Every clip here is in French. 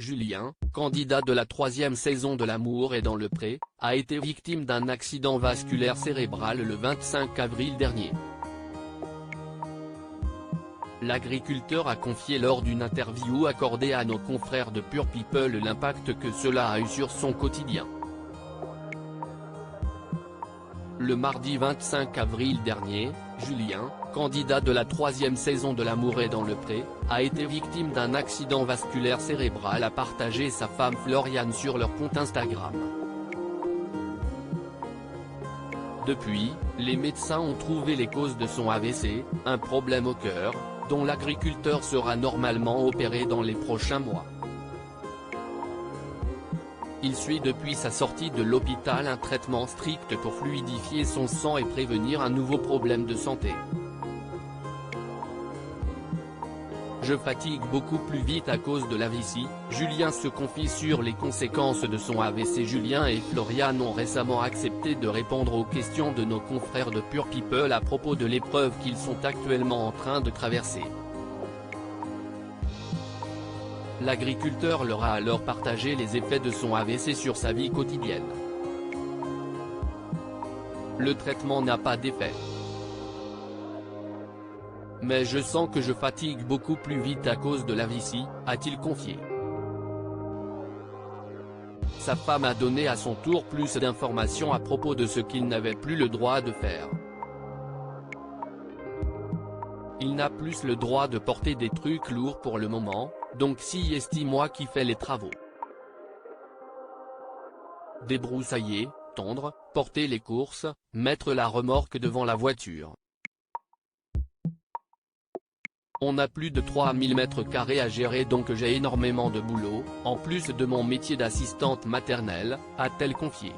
Julien, candidat de la 3e saison de L'amour est dans le pré, a été victime d'un accident vasculaire cérébral le 25 avril dernier. L'agriculteur a confié lors d'une interview accordée à nos confrères de Pure People l'impact que cela a eu sur son quotidien. Le mardi 25 avril dernier, Julien, candidat de la 3e saison de L'amour est dans le pré, a été victime d'un accident vasculaire cérébral, a partagé sa femme Floriane sur leur compte Instagram. Depuis, les médecins ont trouvé les causes de son AVC, un problème au cœur, dont l'agriculteur sera normalement opéré dans les prochains mois. Il suit depuis sa sortie de l'hôpital un traitement strict pour fluidifier son sang et prévenir un nouveau problème de santé. Je fatigue beaucoup plus vite à cause de l'AVC, Julien se confie sur les conséquences de son AVC. Julien et Floriane ont récemment accepté de répondre aux questions de nos confrères de Pure People à propos de l'épreuve qu'ils sont actuellement en train de traverser. L'agriculteur leur a alors partagé les effets de son AVC sur sa vie quotidienne. Le traitement n'a pas d'effet. Mais je sens que je fatigue beaucoup plus vite à cause de l'AVC, a-t-il confié. Sa femme a donné à son tour plus d'informations à propos de ce qu'il n'avait plus le droit de faire. Il n'a plus le droit de porter des trucs lourds pour le moment, donc si est moi qui fais les travaux. Débroussailler, tondre, porter les courses, mettre la remorque devant la voiture. On a plus de 3000 m² à gérer, donc j'ai énormément de boulot, en plus de mon métier d'assistante maternelle, a-t-elle confié.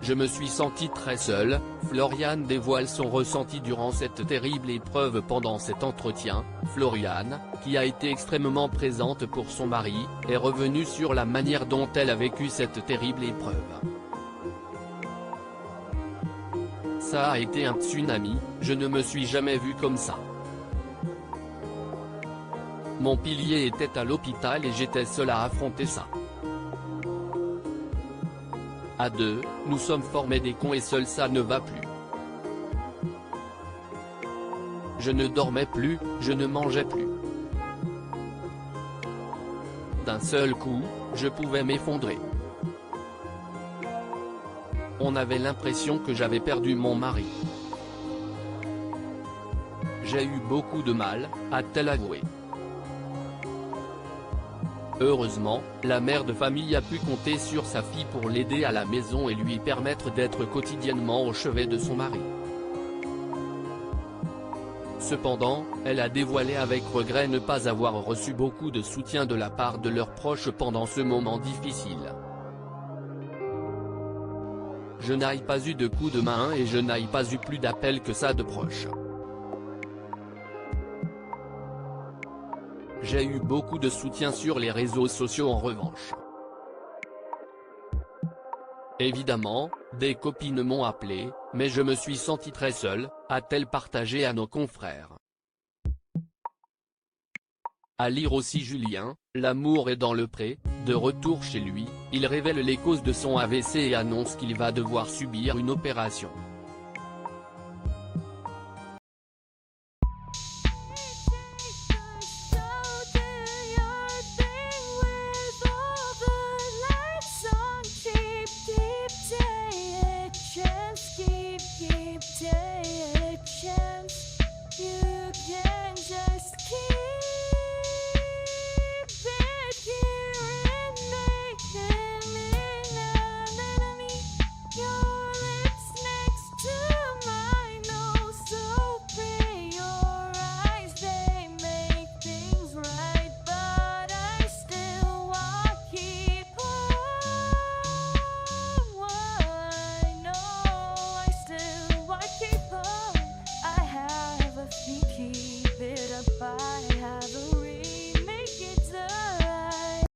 Je me suis sentie très seule, Floriane dévoile son ressenti durant cette terrible épreuve. Pendant cet entretien, Floriane, qui a été extrêmement présente pour son mari, est revenue sur la manière dont elle a vécu cette terrible épreuve. Ça a été un tsunami, je ne me suis jamais vue comme ça. Mon pilier était à l'hôpital et j'étais seule à affronter ça. À deux, nous sommes formés des cons et seul ça ne va plus. Je ne dormais plus, je ne mangeais plus. D'un seul coup, je pouvais m'effondrer. On avait l'impression que j'avais perdu mon mari. J'ai eu beaucoup de mal, a-t-elle avoué. Heureusement, la mère de famille a pu compter sur sa fille pour l'aider à la maison et lui permettre d'être quotidiennement au chevet de son mari. Cependant, elle a dévoilé avec regret ne pas avoir reçu beaucoup de soutien de la part de leurs proches pendant ce moment difficile. Je n'ai pas eu de coup de main et je n'ai pas eu plus d'appels que ça de proches. J'ai eu beaucoup de soutien sur les réseaux sociaux en revanche. Évidemment, des copines m'ont appelé, mais je me suis sentie très seule, a-t-elle partagé à nos confrères. À lire aussi Julien, L'amour est dans le pré, de retour chez lui, il révèle les causes de son AVC et annonce qu'il va devoir subir une opération.